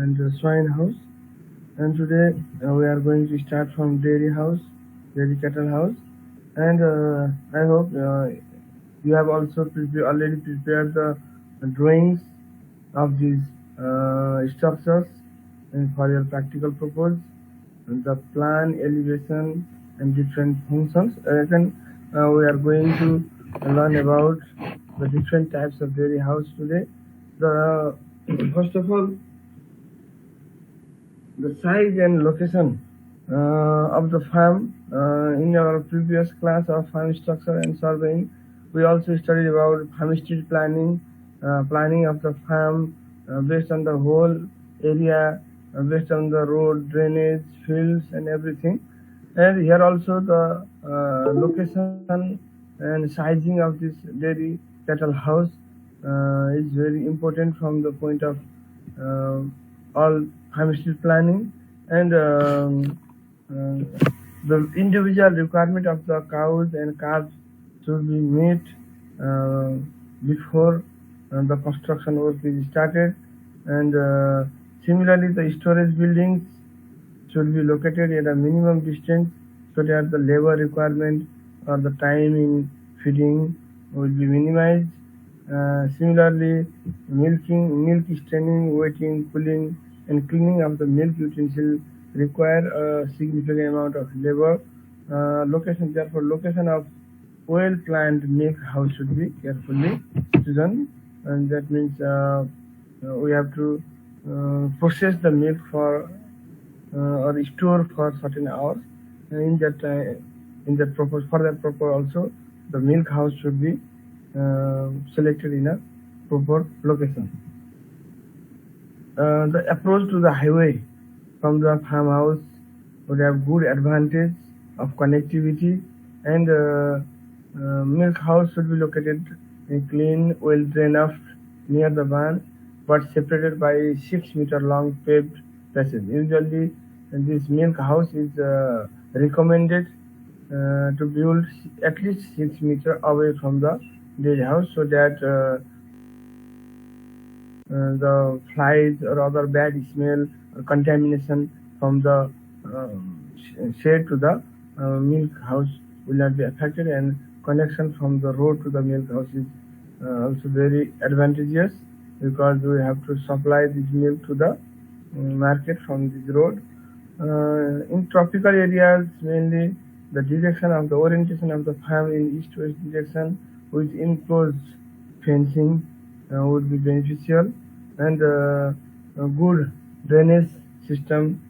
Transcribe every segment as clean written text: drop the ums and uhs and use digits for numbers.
and swine house. And today we are going to start from dairy house, dairy cattle house. And I hope you have also already prepared the drawings of these structures and for your practical purpose, and the plan, elevation, and different functions. Then we are going to learn about the different types of dairy house today. The first of all, the size and location of the farm. In our previous class of farm structure and surveying, we also studied about farm street planning, planning of the farm based on the whole area, based on the road, drainage, fields, and everything. And here also the location and sizing of this dairy cattle house is very important from the point of all farm street planning. And the individual requirement of the cows and calves should be met before the construction work is started. And similarly, the storage buildings should be located at a minimum distance so that the labor requirement or the time in feeding will be minimized. Similarly, milk staining, wetting, cooling, and cleaning of the milk utensil require a significant amount of labor. Therefore, location of well-planned milk house should be carefully chosen, and that means we have to process the milk for or store for certain hours. And for that purpose also, the milk house should be selected in a proper location. The approach to the highway from the farmhouse would have good advantage of connectivity, and milk house should be located in clean, well drained off near the barn, but separated by 6 meter long paved passage. Usually, this milk house is recommended to build at least 6 meter away from the dairy house, so that the flies or other bad smell or contamination from the shed to the milk house will not be affected, and connection from the road to the milk house is also very advantageous, because we have to supply this milk to the market from this road. In tropical areas, mainly the direction of the orientation of the farm in east-west direction with enclosed fencing would be beneficial, and a good drainage system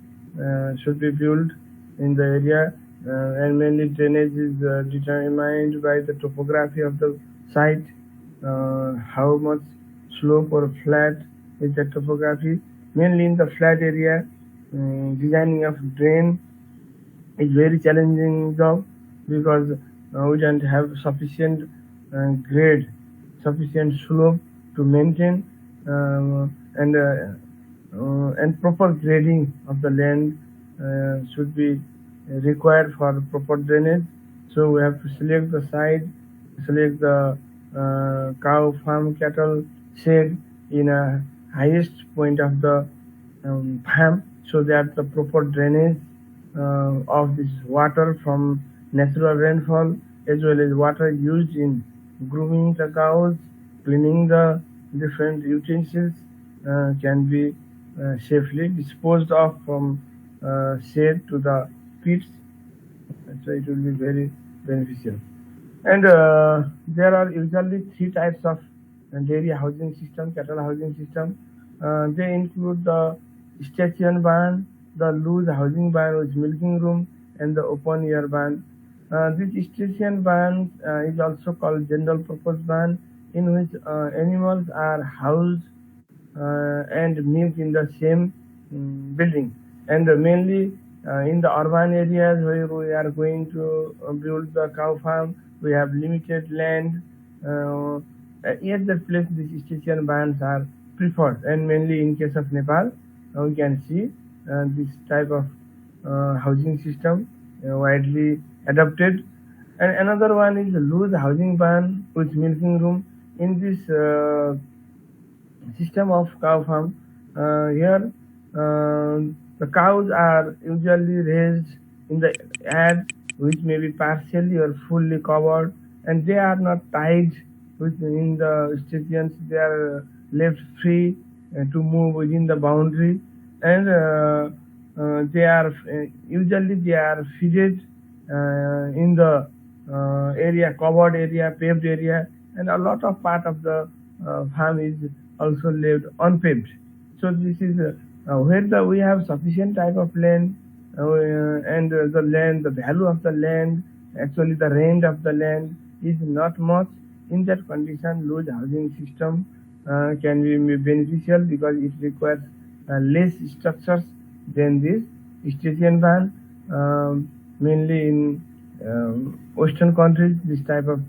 should be built in the area, and mainly drainage is determined by the topography of the site, how much slope or flat is the topography. Mainly in the flat area, designing of drain is very challenging job, because we don't have sufficient grade, sufficient slope to maintain, and proper grading of the land should be required for proper drainage. So we have to select the site, select the cow farm cattle shed in a highest point of the farm, so that the proper drainage of this water from natural rainfall, as well as water used in grooming the cows, cleaning the different utensils, can be safely disposed of from shed to the pits. So it will be very beneficial. And there are usually 3 types of dairy housing system, cattle housing system. They include the station barn, the loose housing barn with milking room, and the open air barn. This station barn is also called general purpose barn, in which animals are housed and milked in the same building. And mainly in the urban areas where we are going to build the cow farm, we have limited land. At that place, these station barns are preferred, and mainly in case of Nepal, we can see this type of housing system widely adopted. And another one is the loose housing barn with milking room. In this system of cow farm, here The cows are usually raised in the yard, which may be partially or fully covered, and they are not tied within the stations. They are left free to move within the boundary, and they are usually they are feeded in the area, covered area, paved area, and a lot of part of the farm is also left unpaved. So this is where we have sufficient type of land, and the land, the value of the land, actually the rent of the land is not much. In that condition, loose housing system can be beneficial because it requires less structures than this station van. Mainly in Western countries, this type of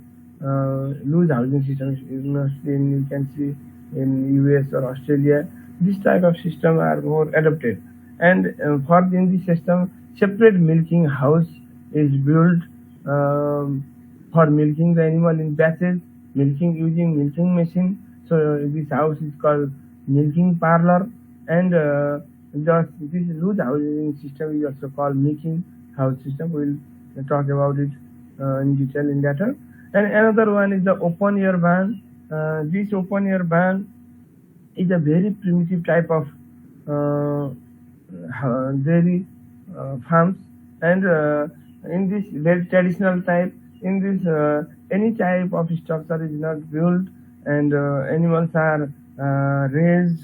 loose housing system is mostly you can see in US or Australia. This type of system are more adapted, and for in this system, separate milking house is built for milking the animal in batches, milking using milking machine. So this house is called milking parlor, and this loose housing system is also called milking house system. We'll talk about it in detail in later. And another one is the open air barn. This open air barn is a very primitive type of dairy farms, and in this very traditional type, in this any type of structure is not built, and animals are raised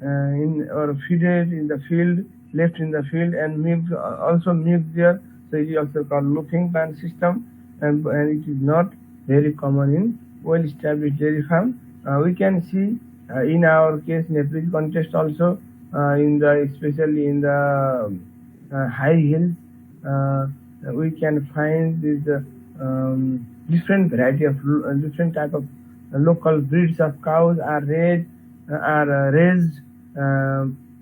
in or feeded in the field, left in the field, and milk also milk there. So it is also called milking barn system, and it is not very common in well-established dairy farm. We can see in our case, Nepalese context also, in the especially in the high hills, we can find this different variety of different type of local breeds of cows are raised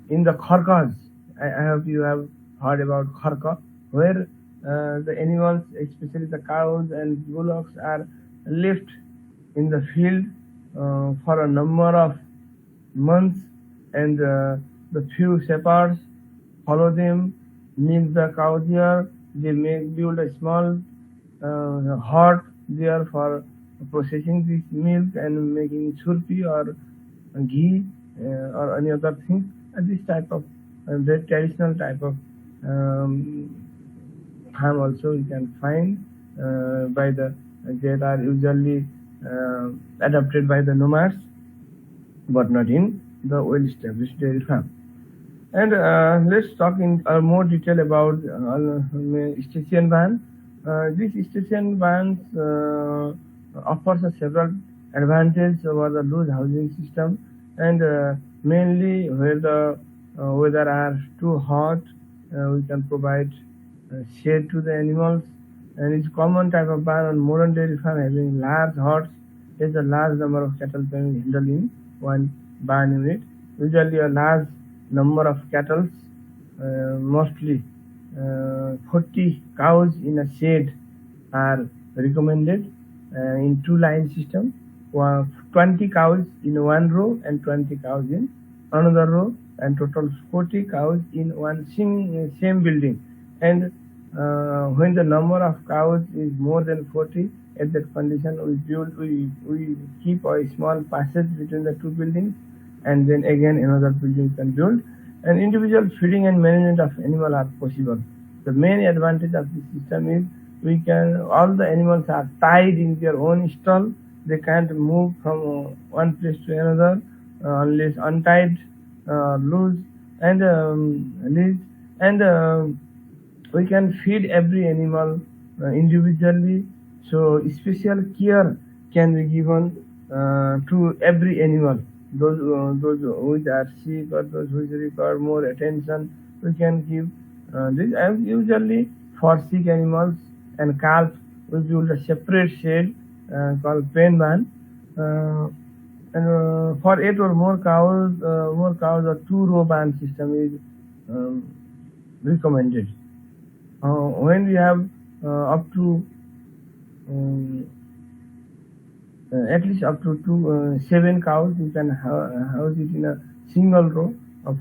in the kharkas. I hope you have heard about kharka, where the animals, especially the cows and bullocks, are left in the field for a number of months, and the few shepherds follow them, milk the cow there. They build a small hut there for processing this milk and making churpi or ghee or any other thing. And this type of very traditional type of farm also you can find by the that are usually adopted by the nomads, but not in the well-established dairy farm. And let's talk in more detail about station van. This station vans offers several advantages over the loose housing system, and mainly where the weather are too hot, we can provide shade to the animals. And it's common type of barn on modern dairy farm having large huts. There's a large number of cattle can be handled in one barn unit. Usually a large number of cattle, mostly 40 cows in a shed are recommended in two-line system. 20 cows in one row and 20 cows in another row, and total 40 cows in one same building. And when the number of cows is more than 40, at that condition we keep a small passage between the two buildings, and then again another building can build. And individual feeding and management of animal are possible. The main advantage of this system is all the animals are tied in their own stall. They can't move from one place to another unless untied, loose, and leased. And we can feed every animal individually, so special care can be given to every animal. Those which are sick or those which require more attention, we can give this. Usually for sick animals and calf, we build a separate shed called pen barn. And for 8 or more cows, a 2-row barn system is recommended. When we have up to at least up to 7 cows, you can house it in a single row.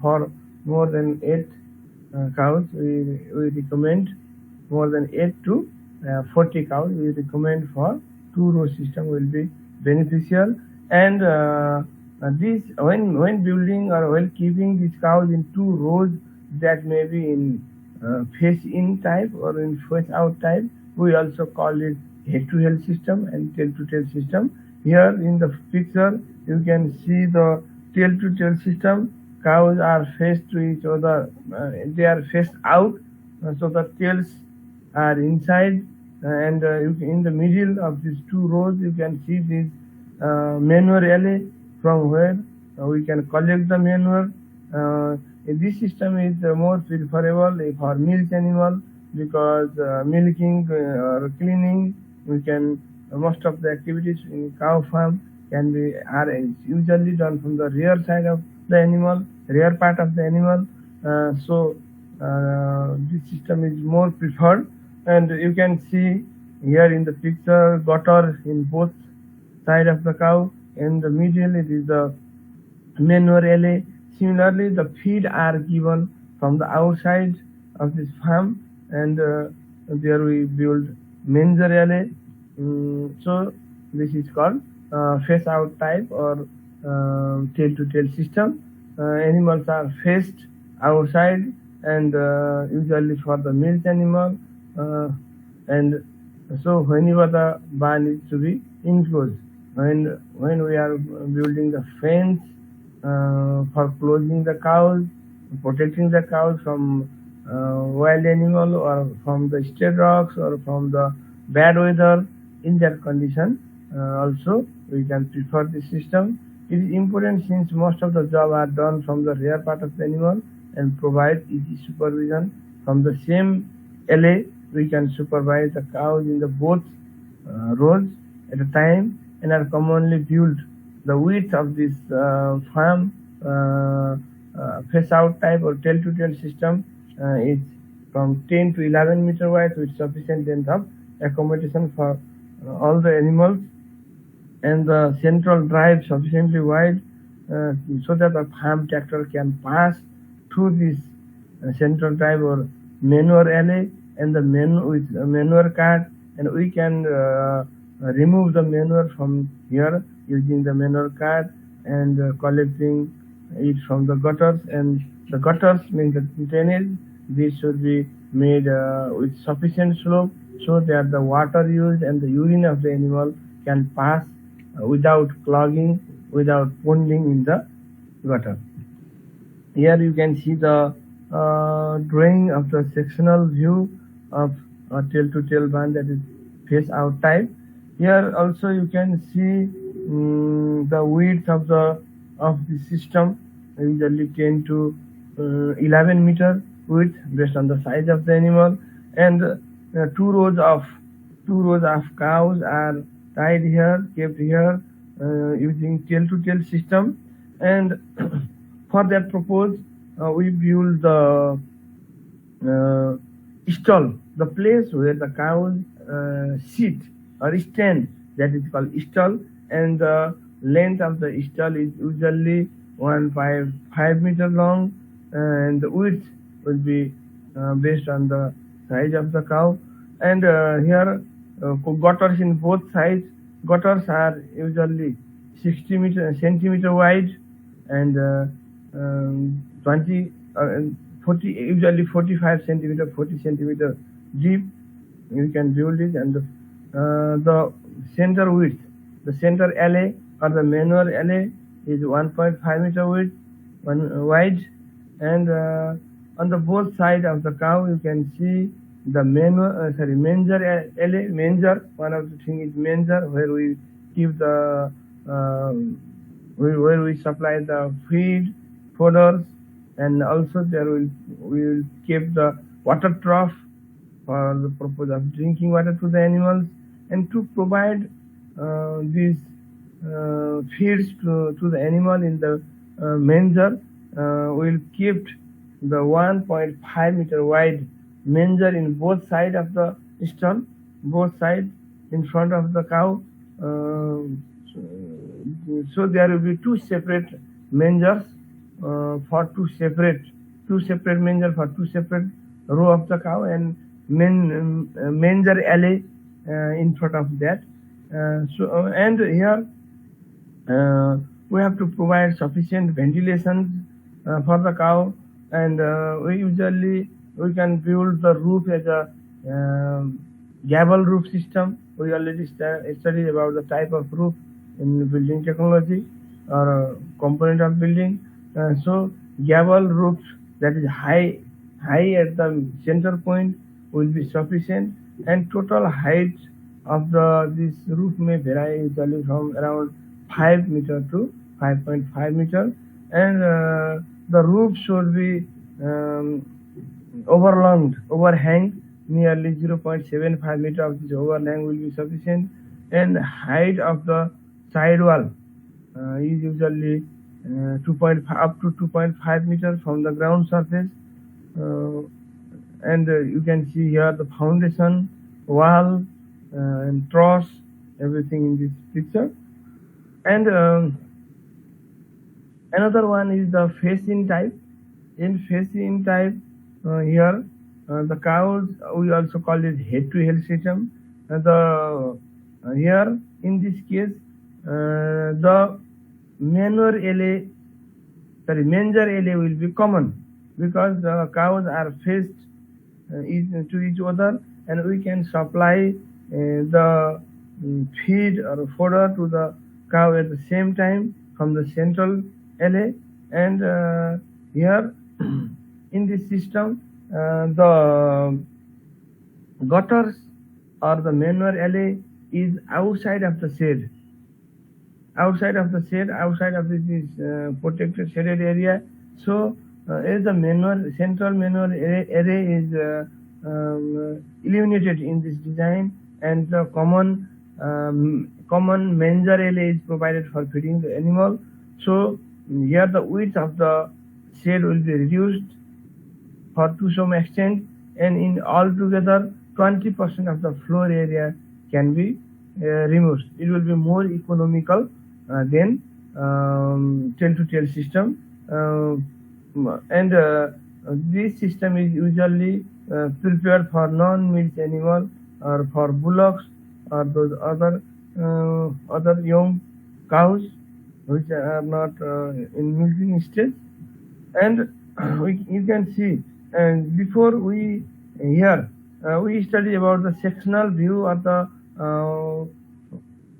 For more than 8 cows, we recommend more than 8 to 40 cows. We recommend for 2-row system will be beneficial. And this when building or when keeping these cows in 2 rows, that may be in face in type or in face out type. We also call it head to head system and tail to tail system. Here in the picture you can see the tail to tail system. Cows are faced to each other, they are faced out, so the tails are inside, and in the middle of these 2 rows you can see this manure alley from where we can collect the manure. This system is more preferable for milk animal, because milking or cleaning, we can most of the activities in cow farm are usually done from the rear side of the animal, rear part of the animal. So this system is more preferred. And you can see here in the picture gutter in both side of the cow. In the middle it is the manure alley. Similarly, the feed are given from the outside of this farm, and there we build manger alley. So this is called face out type or tail to tail system. Animals are faced outside, and usually for the milk animal, and so whenever the barn is to be enclosed, when we are building the fence for closing the cows, protecting the cows from wild animal or from the stray dogs or from the bad weather, in that condition also we can prefer this system. It is important since most of the job are done from the rear part of the animal, and provide easy supervision. From the same alley we can supervise the cows in the both rows at a time, and are commonly built. The width of this farm face out type or tail to tail system is from 10 to 11 meter wide, with sufficient length of accommodation for all the animals, and the central drive sufficiently wide so that the farm tractor can pass through this central drive or manure alley, and the with manure cart, and we can remove the manure from here using the manure cart, and collecting it from the gutters. And the gutters means the drainage. This should be made with sufficient slope, so that the water used and the urine of the animal can pass without clogging, without ponding in the gutter. Here you can see the drawing of the sectional view of a tail to tail barn, that is face out type. Here also you can see the width of the system, usually 10 to 11 meter width based on the size of the animal, and 2 rows of cows are tied here, kept here using tail to tail system. And for that purpose we build the stall, the place where the cows sit or stand, that is called stall, and the length of the stall is usually 1.5 meter long, and the width will be based on the size of the cow. And here gutters in both sides. Gutters are usually 60 centimeter wide, and 40, usually 45 centimeter, 40 centimeter deep. You can build it, and the center width, the center alley or the manure alley is 1.5 meter wide, and on the both side of the cow you can see the manger alley. Manger, one of the thing is manger, where we keep the where we supply the feed, fodders, and also we will keep the water trough for the purpose of drinking water to the animals. And to provide these feeds to the animal in the manger, we will keep the 1.5 meter wide manger in both sides of the stall, both sides in front of the cow. So there will be 2 separate mangers for 2 separate two separate manger for two separate row of the cow, and manger alley in front of that. And here we have to provide sufficient ventilation for the cow, and we can build the roof as a gable roof system. We already studied about the type of roof in building technology or component of building. So gable roof that is high at the center point will be sufficient, and total height of this roof may vary usually from around 5 meter to 5.5 meter, and the roof should be overhang nearly 0.75 meter of this overhang will be sufficient, and height of the side wall is usually 2.5 up to 2.5 meters from the ground surface. And you can see here the foundation, wall, and truss, everything in this picture. And another one is the face-in type. In face-in type, here the cows, we also call it head-to-head system. Here in this case, the manger alley will be common, because the cows are faced to each other, and we can supply the feed or fodder to the cow at the same time from the central alley. And here in this system, the gutters or the manure alley is outside of the shed. Outside of this protected shaded area. So as the central manure array is eliminated in this design, and the common manger alley is provided for feeding the animal. So here the width of the shed will be reduced to some extent, and in altogether 20% of the floor area can be removed. It will be more economical than tail-to-tail system, and this system is usually prepared for non-milk animal, or for bullocks, or those other young cows which are not in milking stage. And you can see, and before we study about the sectional view or the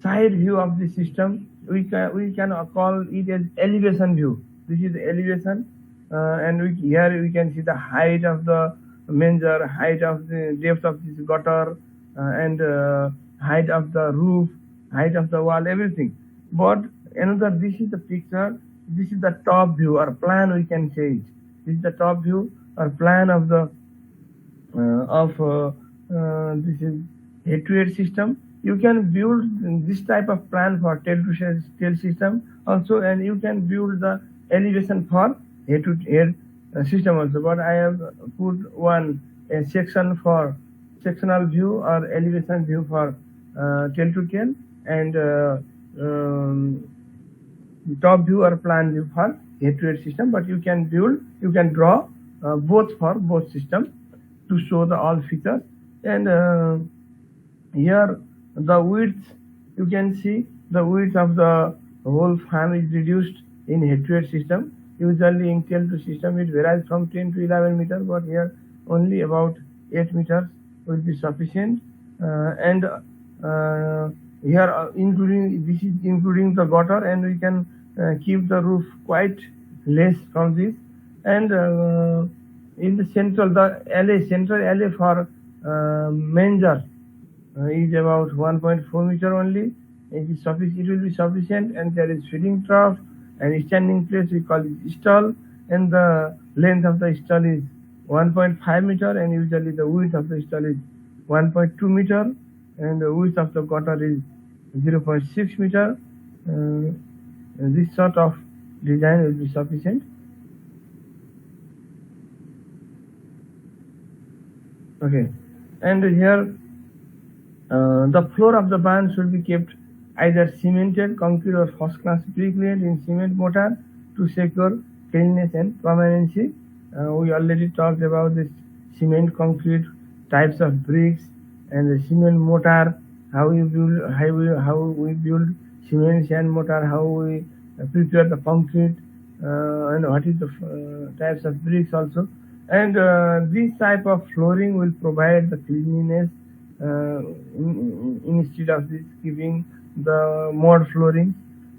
side view of the system. We can call it as elevation view. This is elevation, and here we can see the height of the manger, height of the depth of this gutter, and height of the roof, height of the wall, everything. But this is the picture. This is the top view or plan, we can say it. This is the top view or plan of the this is head-to-head system. You can build this type of plan for tail-to-tail system also, and you can build the elevation for head-to-head system also. But I have put a section for sectional view or elevation view for tail-to-tail, and top view or plan view for head-to-head system. But you can draw both for both systems to show the all features. And here the width, you can see the width of the whole farm is reduced in head-to-head system. Usually in tail-to system it varies from 10 to 11 meters, but here only about 8 meters will be sufficient. And here this is including the gutter, and we can keep the roof quite less from this. And in the central alley for manger is about 1.4 meter only. It will be sufficient, and there is feeding trough and standing place, we call it stall, and the length of the stall is 1.5 meter, and usually the width of the stall is 1.2 meter, and the width of the gutter is 0.6 meter. This sort of design will be sufficient. Okay, and here the floor of the barn should be kept either cemented, concrete, or first-class brick laid in cement mortar to secure cleanliness and permanency. We already talked about this cement concrete types of bricks and the cement mortar, how we build cement sand mortar, how we prepare the concrete, and what is the types of bricks also. And this type of flooring will provide the cleanliness instead of this keeping the mud flooring,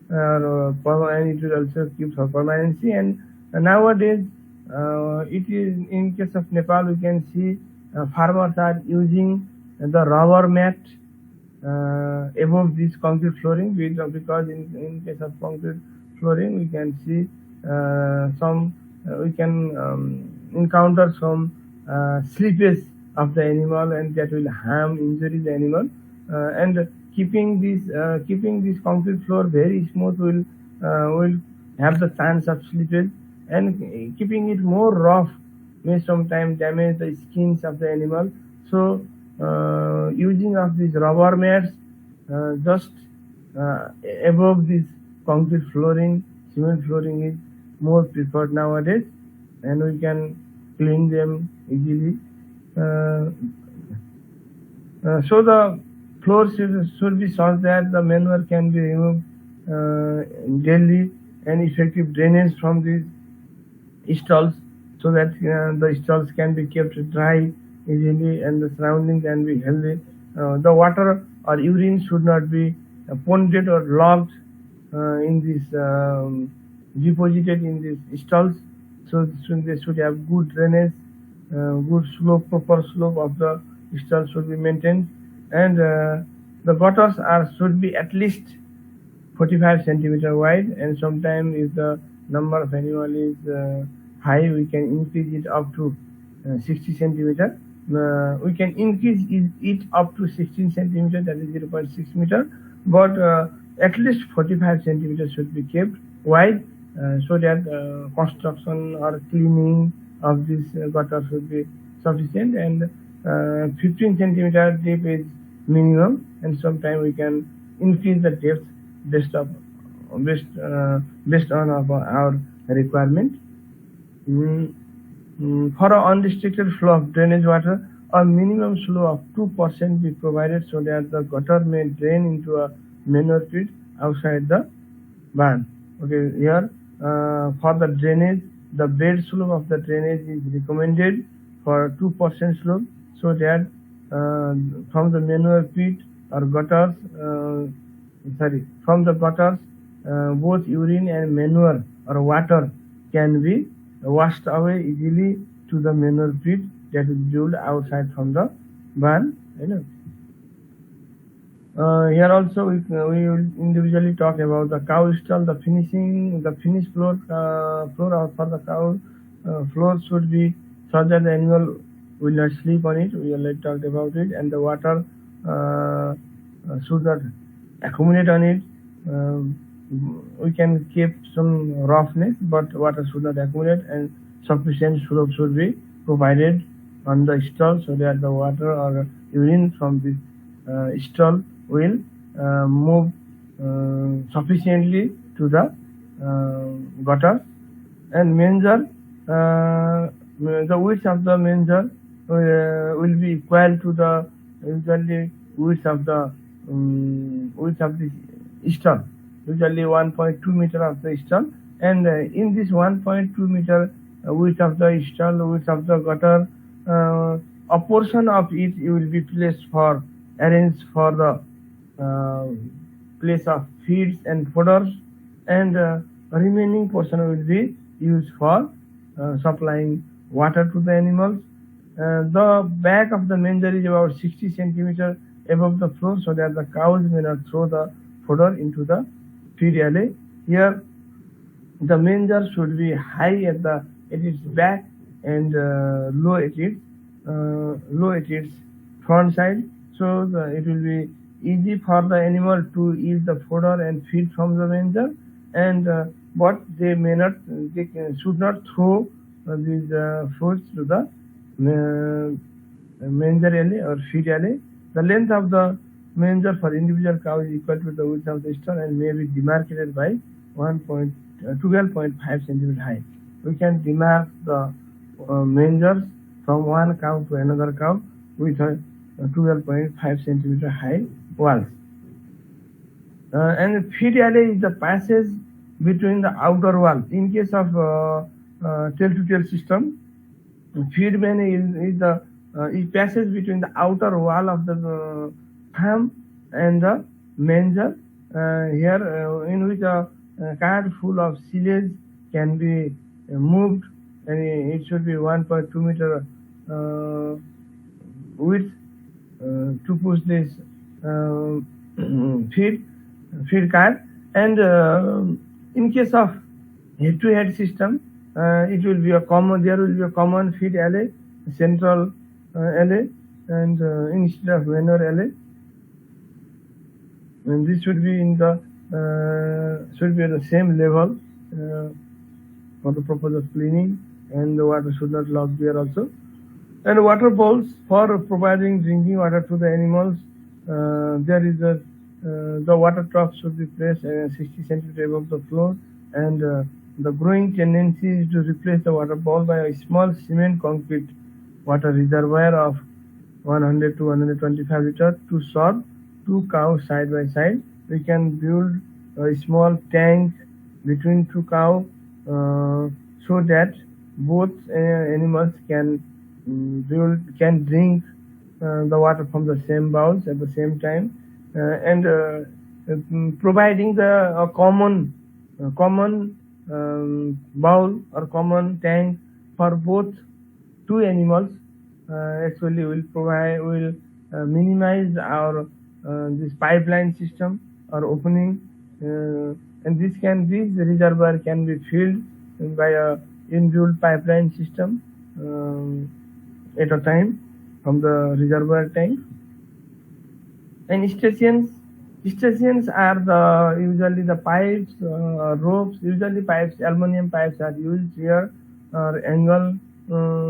and it will also keep for permanency. And nowadays, it is in case of Nepal, we can see farmers are using the rubber mat above this concrete flooring, because in case of concrete flooring, we can see we can encounter some slippage of the animal, and that will harm, injury the animal. And keeping this concrete floor very smooth will have the chance of slippage, and keeping it more rough may sometimes damage the skins of the animal. So using of these rubber mats just above this concrete flooring, cement flooring is more preferred nowadays, and we can clean them easily. So the floor should be such that the manure can be removed daily, and effective drainage from these stalls, so that the stalls can be kept dry easily and the surrounding can be healthy. The water or urine should not be ponded or logged in this deposited in these stalls. So they should have good drainage, good slope, proper slope of the stall should be maintained, and the gutters should be at least 45 centimeter wide, and sometimes if the number of animal is high, we can increase it up to 60 centimeter. We can increase it up to 16 centimeter, that is 0.6 meter, but at least 45 centimeters should be kept wide, so that construction or cleaning of this gutter should be sufficient. And 15 centimeter depth is minimum, and sometimes we can increase the depth based on our requirement. For an unrestricted flow of drainage water, a minimum flow of 2% be provided, so that the gutter may drain into a manure pit outside the barn. Okay, here for the drainage, the bed slope of the drainage is recommended for 2% slope, so that from the manure pit or gutters, from the gutters, both urine and manure or water can be washed away easily to the manure pit that is built outside from the barn. Here also we will individually talk about the cow stall. The finished floor for the cow floor should be such that the animal will not sleep on it. We already talked about it. And the water should not accumulate on it. We can keep some roughness, but water should not accumulate, and sufficient slope should be provided on the stall, so that the water or urine from this stall will move sufficiently to the gutter. And manger, the width of the manger will be equal to the usually width of the stall, usually 1.2 meter of the stall. And in this 1.2 meter width of the stall, width of the gutter, a portion of it will be arranged for the place of feeds and fodders, and remaining portion will be used for supplying water to the animals. The back of the manger is about 60 centimeter above the floor, so that the cows may not throw the fodder into the feed alley. Here, the manger should be high at its back and low at its front side, so it will be easy for the animal to eat the fodder and feed from the manger. And but they should not throw these foods to the manger alley or feed alley. The length of the manger for individual cow is equal to the width of the stall and may be demarcated by 12.5 centimeter high. We can demark the mangers from one cow to another cow with a 12.5 centimeter high walls. And feed alley is the passage between the outer wall. In case of tail-to-tail system, feed man is the passage between the outer wall of the farm and the manger. Here, in which a cart full of silage can be moved, and it should be 1.2 meter width to push this feed cart. And in case of head-to-head system, it will be a common. There will be a common feed alley, central alley, and instead of manure alley. And this should be in the should be at the same level for the purpose of cleaning, and the water should not log there also. And water bowls for providing drinking water to the animals. There is the water trough should be placed 60 centimeters above the floor, and the growing tendency is to replace the water bowl by a small cement concrete water reservoir of 100 to 125 liters to serve 2 cows side by side. We can build a small tank between 2 cows so that both animals can drink the water from the same bowls at the same time, and providing the common bowl or common tank for both 2 animals actually will minimize our this pipeline system or opening, and this reservoir can be filled by a inbuilt pipeline system at a time from the reservoir tank. And stations are usually the pipes, ropes. Usually aluminum pipes are used here, or angle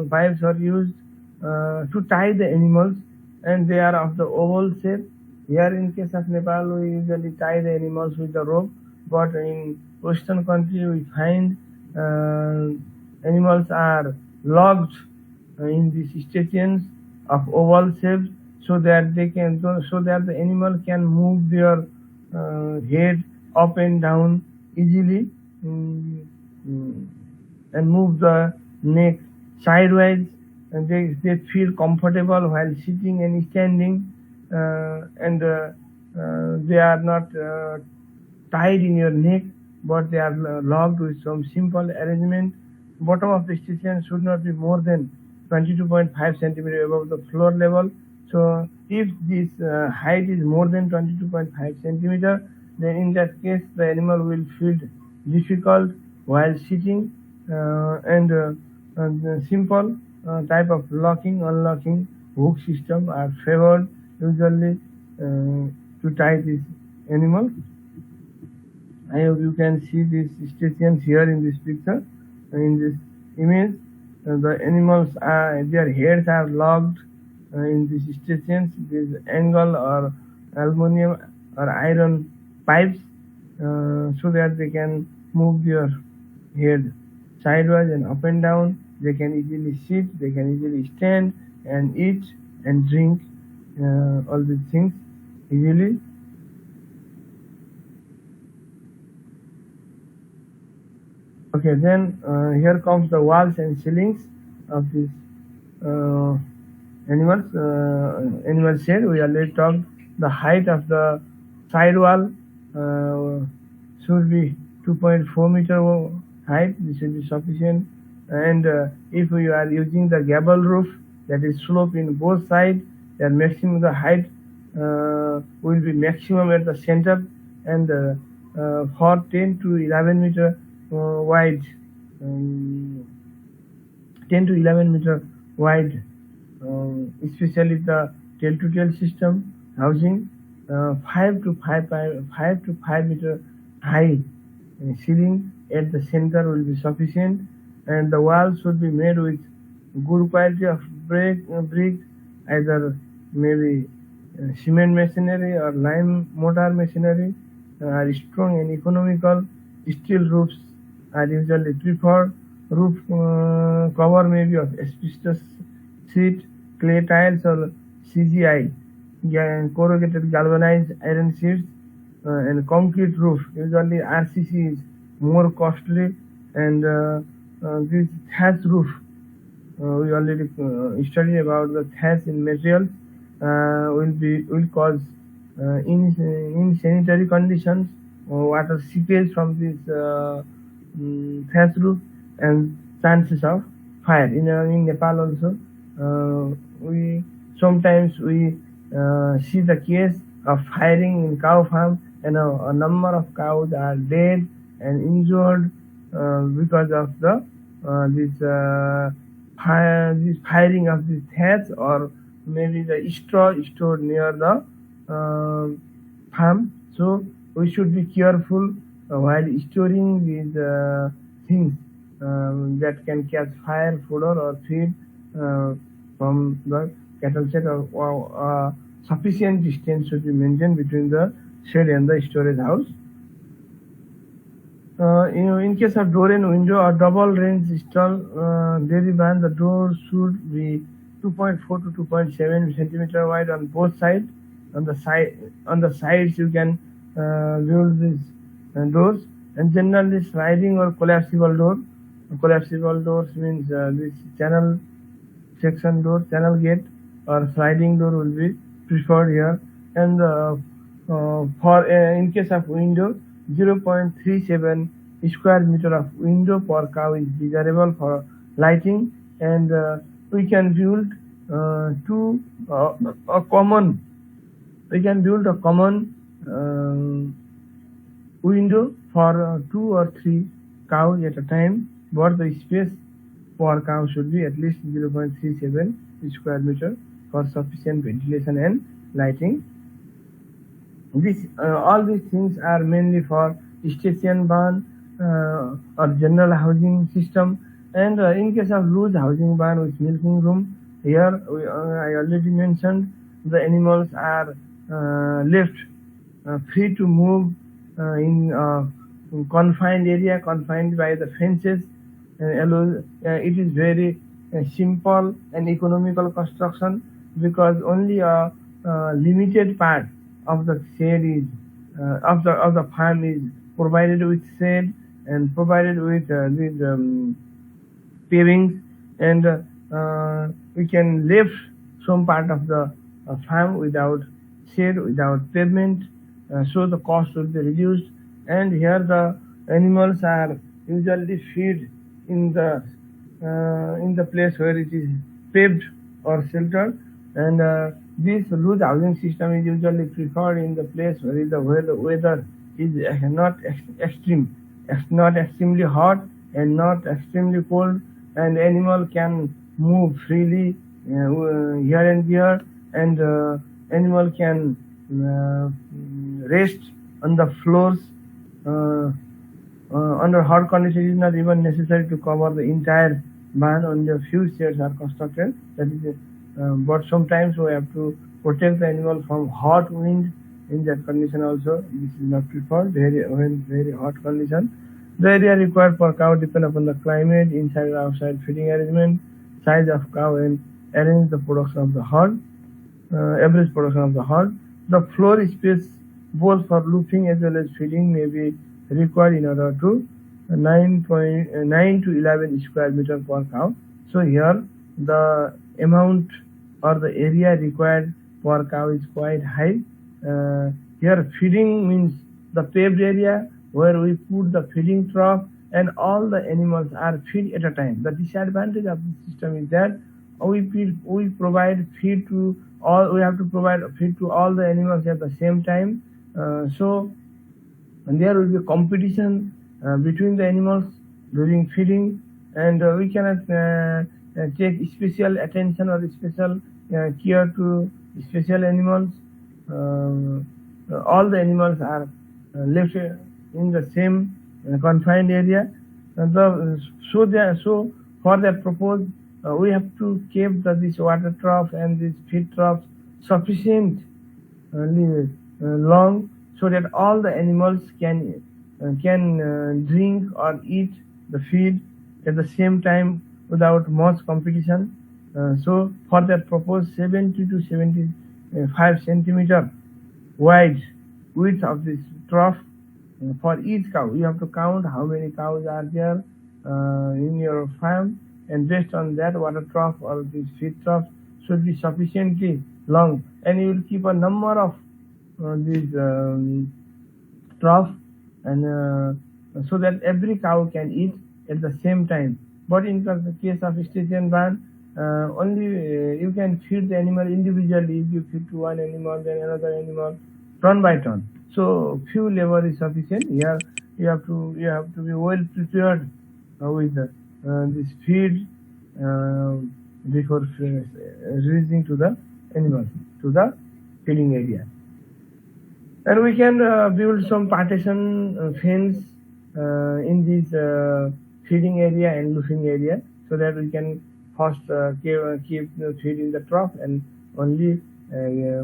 pipes are used to tie the animals, and they are of the oval shape. Here in case of Nepal, we usually tie the animals with the rope, but in Western country we find animals are locked in these stations of oval shape, so that the animal can move their head up and down easily, and move the neck sideways, and they feel comfortable while sitting and standing, and they are not tied in your neck, but they are locked with some simple arrangement. Bottom of the station should not be more than 22.5 centimeters above the floor level. So if this height is more than 22.5 centimeters, then in that case the animal will feel difficult while sitting, and the simple type of locking, unlocking hook system are favored usually to tie this animal. I hope you can see these stations here in this picture. In this image, the animals their heads are locked in these stations. These angle or aluminum or iron pipes, so that they can move their head sideways and up and down. They can easily sit, they can easily stand and eat and drink all these things easily. Okay, then here comes the walls and ceilings of these animal shed. We already talked the height of the side wall should be 2.4 meter height. This should be sufficient. And if we are using the gable roof, that is slope in both sides, then maximum the height will be maximum at the center, and for 10 to 11 meter wide, 10 to 11 meter wide, especially the tail-to-tail system housing, 5 to 5 meter high ceiling at the center will be sufficient, and the wall should be made with good quality of brick, either maybe cement masonry or lime mortar masonry, are strong and economical. Steel roofs are usually preferred, roof cover may be of asbestos sheet, clay tiles, or CGI, corrugated galvanized iron sheets, and concrete roof. Usually RCC is more costly, and this thatch roof. We already studied about the thatch in materials will cause in sanitary conditions, water seepage from this thatch roof, and chances of fire. In Nepal also, we sometimes see the case of firing in cow farm, and a number of cows are dead and injured because of the this firing of the thatch, or maybe the straw stored near the farm. So we should be careful while storing these things that can catch fire, fodder, or feed from the cattle shed, or sufficient distance should be maintained between the shed and the storage house. In case of door and window or double range stall dairy barn, the door should be 2.4 to 2.7 centimeter wide on both sides. On the sides, you can build these doors, and generally sliding or collapsible door. Collapsible doors means this channel section door, channel gate, or sliding door will be preferred here. And in case of window, 0.37 square meter of window per cow is desirable for lighting, and we can build a common window for 2 or 3 cows at a time, but the space per cow should be at least 0.37 square meter for sufficient ventilation and lighting. All these things are mainly for station barn or general housing system. And in case of loose housing barn with milking room, here I already mentioned the animals are left free to move in confined area, confined by the fences. It is very simple and economical construction, because only a limited part of the shade is of the farm is provided with shade and provided with these pavings, and we can leave some part of the farm without shade, without pavement, so the cost will be reduced. And here the animals are usually feed in the place where it is paved or sheltered, and this loose housing system is usually preferred in the place where the weather is not extremely hot and not extremely cold, and animal can move freely here and there, and animal can rest on the floors. Under hot conditions, it is not even necessary to cover the entire barn. Only a few sheds are constructed. That is, but sometimes we have to protect the animal from hot wind. In that condition also, this is not preferred. Very hot condition. The area required per cow depend upon the climate, inside or outside feeding arrangement, size of cow, and arrange the production of the herd. Average production of the herd. The floor space both for looping as well as feeding may be required in order to 9 to 11 square meter per cow. So here the amount or the area required per cow is quite high. Here feeding means the paved area where we put the feeding trough and all the animals are fed at a time. The disadvantage of the system is that we provide feed to all. We have to provide feed to all the animals at the same time. So there will be competition between the animals during feeding, and we cannot take special attention or special care to special animals. All the animals are left in the same confined area. So for that purpose, we have to keep this water trough and this feed trough sufficient long, so that all the animals can drink or eat the feed at the same time without much competition. So for that purpose, 70 to 75 centimeter wide width of this trough for each cow. You have to count how many cows are there in your farm, and based on that, water trough or this feed trough should be sufficiently long, and you will keep a number of these trough, and so that every cow can eat at the same time. But in the case of station barn, only you can feed the animal individually. If you feed to one animal, then another animal, turn by turn. So few labor is sufficient. Here you have to be well prepared with this feed before releasing to the animal to the feeding area. And we can build some partition fence in this feeding area and loofing area, so that we can first keep the feed in the trough and only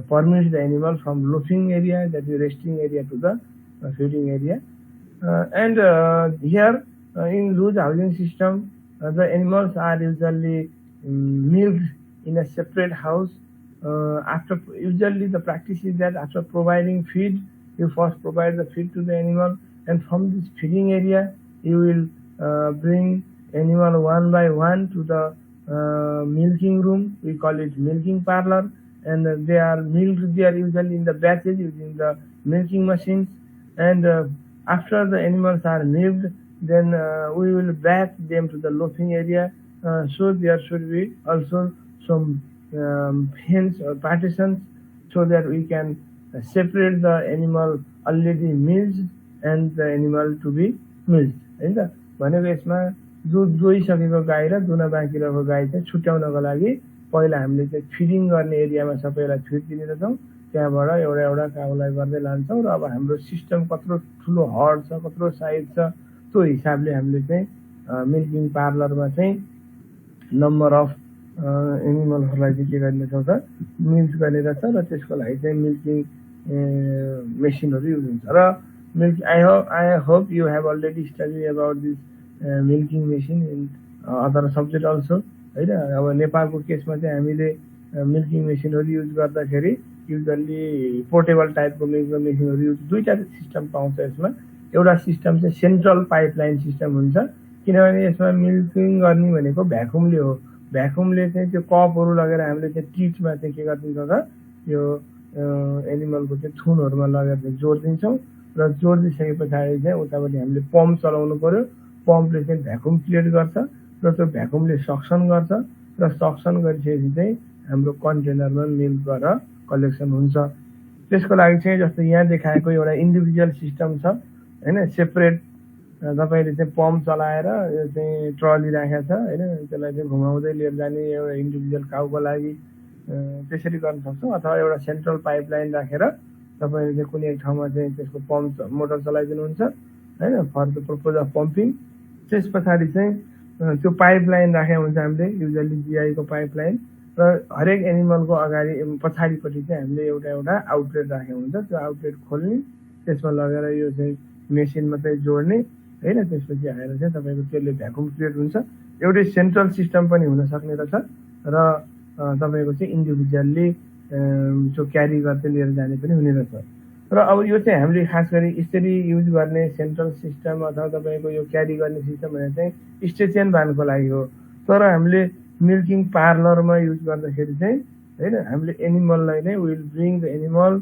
permit the animal from loofing area, that is resting area, to the feeding area. And here in loose housing system, the animals are usually milked in a separate house. Usually the practice is that after providing feed, you first provide the feed to the animal, and from this feeding area you will bring animal one by one to the milking room. We call it milking parlor, and they are milked there usually in the batches using the milking machines. And after the animals are milked, then we will back them to the loafing area. So there should be also some fence or partitions, so that we can separate the animal already milked and the animal to be milked. हैन त भनेको यसमा दुध दोहिसकेको गाई र दुना बाँकी रहेको गाई चाहिँ छुट्याउनको लागि पहिला हामीले चाहिँ फिडिङ गर्ने एरियामा सबैलाई फिड दिने रहेछौँ। त्यहाँबाट एउटा एउटा काउलाई गर्दै लान्छौँ, र अब हाम्रो सिस्टम कत्रो ठुलो हर्ड छ, कत्रो साइज छ, त्यो हिसाबले हामीले चाहिँ मिल्किङ पार्लरमा चाहिँ नम्बर अफ एनिमलहरूलाई चाहिँ के गर्ने रहेछ त मिल्क गर्ने रहेछ, र त्यसको लागि चाहिँ मिल्किङ मेसिनहरू युज हुन्छ। र I hope you have already studied about this milking machine in other subject also, हैन। अब नेपालको केसमा चाहिँ हामीले मिल्किङ मेसिनहरू युज गर्दाखेरि युजली पोर्टेबल टाइपको मिल्किङ मेसिनहरू युज दुईटा सिस्टम पाउँछ यसमा। एउटा सिस्टम चाहिँ सेन्ट्रल पाइपलाइन सिस्टम हुन्छ, किनभने यसमा मिल्किङ गर्ने भनेको भ्याकुमले हो। भ्याकुमले चाहिँ त्यो कपहरू लगेर हामीले चाहिँ टिटमा चाहिँ के गरिदिन्छ त यो एनिमलको चाहिँ थुनहरूमा लगेर चाहिँ जोडिदिन्छौँ, र जोडिदिसके पछाडि चाहिँ उतापट्टि हामीले पम्प चलाउनु पर्यो। पम्पले चाहिँ भ्याकुम क्रिएट गर्छ, र त्यो भ्याकुमले सक्सन गर्छ, र सक्सन गरिसकेपछि चाहिँ हाम्रो कन्टेनरमा मिल्क गरेर कलेक्सन हुन्छ। त्यसको लागि चाहिँ जस्तो यहाँ देखाएको एउटा इन्डिभिजुअल सिस्टम छ, हैन। सेपरेट तपाईले चाहिँ पम्प चलाएर यो चाहिँ ट्रली राखेको छ, हैन। त्यसलाई चाहिँ घुमाउँदै लिएर जाने एउटा इन्डिभिजुअल काउको लागि त्यसरी गर्न सक्छौँ। अथवा एउटा सेन्ट्रल पाइपलाइन राखेर तपाईले चाहिँ कुनै एक ठाउँमा चाहिँ त्यसको पम्प मोटर चलाइदिनुहुन्छ, हैन, for the purpose of pumping. त्यस पछाडि चाहिँ त्यो पाइपलाइन राखेको हुन्छ हामीले, युजली जीआईको पाइपलाइन, र हरेक एनिमलको अगाडि पछाडिपट्टि चाहिँ हामीले एउटा एउटा आउटलेट राखेको हुन्छ। त्यो आउटलेट खोल्ने, त्यसमा लगेर यो चाहिँ मेसिनमा चाहिँ जोड्ने, हैन। त्यसपछि आएर चाहिँ तपाईँको त्यसले भ्याकुम क्रिएट हुन्छ। एउटै सेन्ट्रल सिस्टम पनि हुन सक्ने रहेछ, र तपाईँको चाहिँ इन्डिभिजुअल्ली त्यो क्यारी गर्दै लिएर जाने पनि हुने रहेछ। र अब यो चाहिँ हामीले खास गरी यसरी युज गर्ने सेन्ट्रल सिस्टम अथवा तपाईँको यो क्यारी गर्ने सिस्टम भने चाहिँ स्टेसन बानको लागि हो। तर हामीले मिल्किङ पार्लरमा युज गर्दाखेरि चाहिँ, हैन, हामीले एनिमललाई नै will bring the animal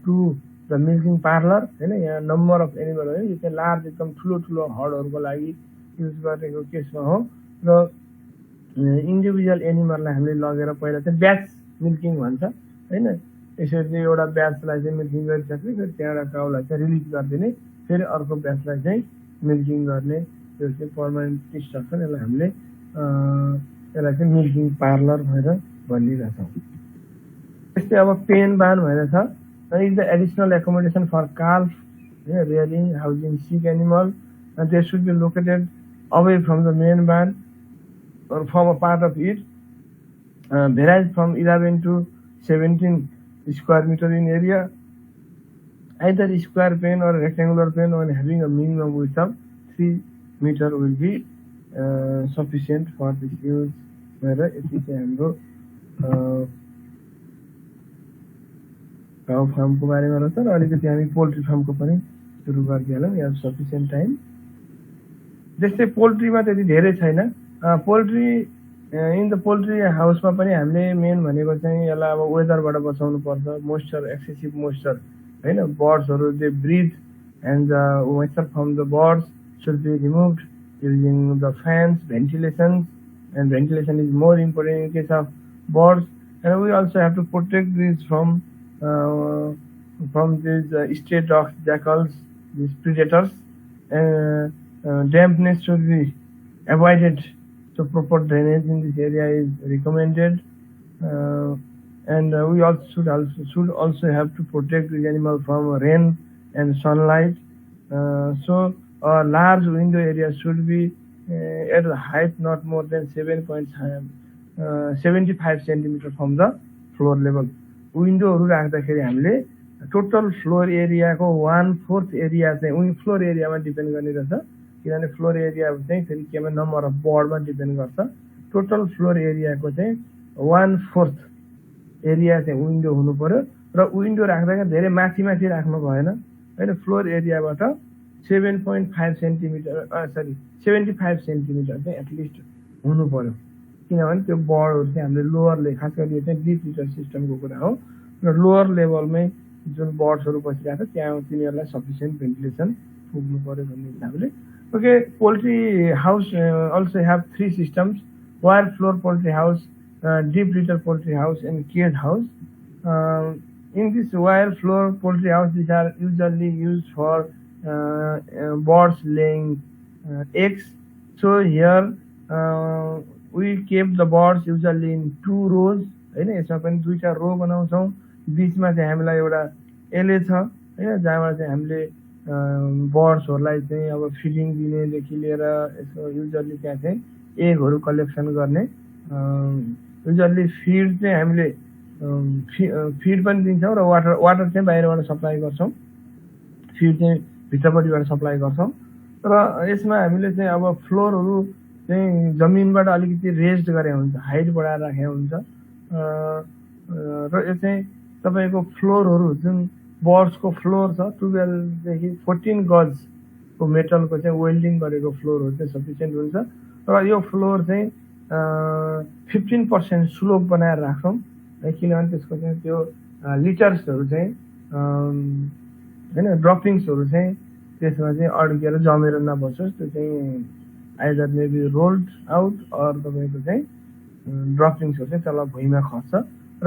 to the milking parlour, हैन। यहाँ नम्बर अफ एनिमल हो, यो चाहिँ लार्ज एकदम ठुलो ठुलो हर्डहरूको लागि युज गरेको केसमा हो। र इन्डिभिजुअल एनिमललाई हामीले लगेर पहिला चाहिँ ब्याच मिल्किङ भन्छ, हैन। यसरी चाहिँ एउटा ब्याचलाई चाहिँ मिल्किङ गरिसक्ने, फेरि त्यहाँबाट काउलाई चाहिँ रिलिज गरिदिने, फेरि अर्को ब्याचलाई चाहिँ मिल्किङ गर्ने, त्यो चाहिँ पर्मानेन्ट स्ट्रक्चर। यसलाई हामीले यसलाई चाहिँ मिल्किङ पार्लर भनेर भनिरहेछौँ। त्यस्तै अब पेन बार्न भनेर छ, is the additional accommodation for calf, rearing, housing sick animal, and they should be located away from the main barn or form a part of it. Varies from 11 to 17 square meter in area. Either square pen or rectangular pen, when having a minimum width of 3 meter will be sufficient for this use भनेर यति चाहिँ हाम्रो cow फार्मको बारेमा रहेछ र अलिकति हामी poultry फार्मको पनि सुरु गरिहालौँ या सफिसिएन्ट टाइम जस्तै पोल्ट्रीमा त्यति धेरै छैन पोल्ट्री इन द पोल्ट्री हाउसमा पनि हामीले मेन भनेको चाहिँ यसलाई अब वेदरबाट बचाउनु पर्छ मोइस्चर एक्सेसिभ मोइस्चर हैन बर्ड्सहरू they breathe and the moisture from the birds should be removed using the fans, ventilations, and ventilation is more important in case of birds. And we also have to protect these from these stray dogs, jackals, these predators. Dampness should be avoided, so proper drainage in this area is recommended. And we also should also have to protect the animal from rain and sunlight. So a large window area should be at a height not more than 75 centimeter from the floor level. विन्डोहरु राख्दाखेरि हामीले total floor एरियाको 1/4 area चाहिँ floor एरियामा depend गर्ने रहेछ किनभने floor area चाहिँ फेरि केमा नम्बर अफ बर्डमा डिपेन्ड गर्छ टोटल फ्लोर एरियाको चाहिँ 1/4 एरिया चाहिँ विन्डो हुनु पर्यो र विन्डो राख्दा धेरै माथि माथि राख्नु भएन हैन फ्लोर एरियाबाट 7.5 सेन्टिमिटर 75 सेन्टिमिटर चाहिँ एटलिस्ट हुनु पर्यो किनभने त्यो बर्डहरु चाहिँ हामीले लोअरले खास गरी चाहिँ डीप लिटर सिस्टमको कुरा हो र लोअर लेभलमै जुन बर्ड्सहरु बसिरहेको छ त्यहाँ तिनीहरुलाई सफिसिएन्ट भेन्टिलेसन पुग्नु पर्यो भन्ने हिसाबले okay poultry house also have 3 systems wire floor poultry house deep litter poultry house and cage house in this wire floor poultry house these are usually used for birds laying eggs so here we keep the birds usually in 2 rows हैन यसमा पनि दुईटा रो बनाउँछौं बीचमा चाहिँ हामीलाई एउटा एले छ हैन जहाँबाट चाहिँ हामीले बर्ड्सहरुलाई चाहिँ अब फिडिङ दिने देखि लिएर यसो युजुअली त्यहाँ चाहिँ एगहरु कलेक्सन गर्ने युजुअली फिड चाहिँ हामीले फिड पनि दिन्छौं र वाटर चाहिँ बाहिरबाट सप्लाई गर्छौं फिड चाहिँ भित्रपट्टिबाट सप्लाई गर्छौं र यसमा हामीले चाहिँ अब फ्लोरहरु चाहिँ जमिनबाट अलिकति रेज्ड गरे हुन्छ हाइट बढाएर राखे हुन्छ र यो चाहिँ तपाईको फ्लोरहरु जुन बर्ड्सको फ्लोर छ 12 देखि 14 गज को मेटलको चाहिँ वेल्डिङ गरेको फ्लोरहरु चाहिँ सफिसिएन्ट हुन्छ र यो फ्लोर चाहिँ 15% स्लोप बनाएर राख्छौं किनभने त्यसको चाहिँ त्यो लिटर्सहरु चाहिँ हैन ड्रपिङ्सहरु चाहिँ त्यसमा चाहिँ अड्केर जमेर नबसोस् त्यो चाहिँ either maybe rolled out or तपाईको चाहिँ ड्रपिङ्सहरु चाहिँ तल भुइँमा खस्छ र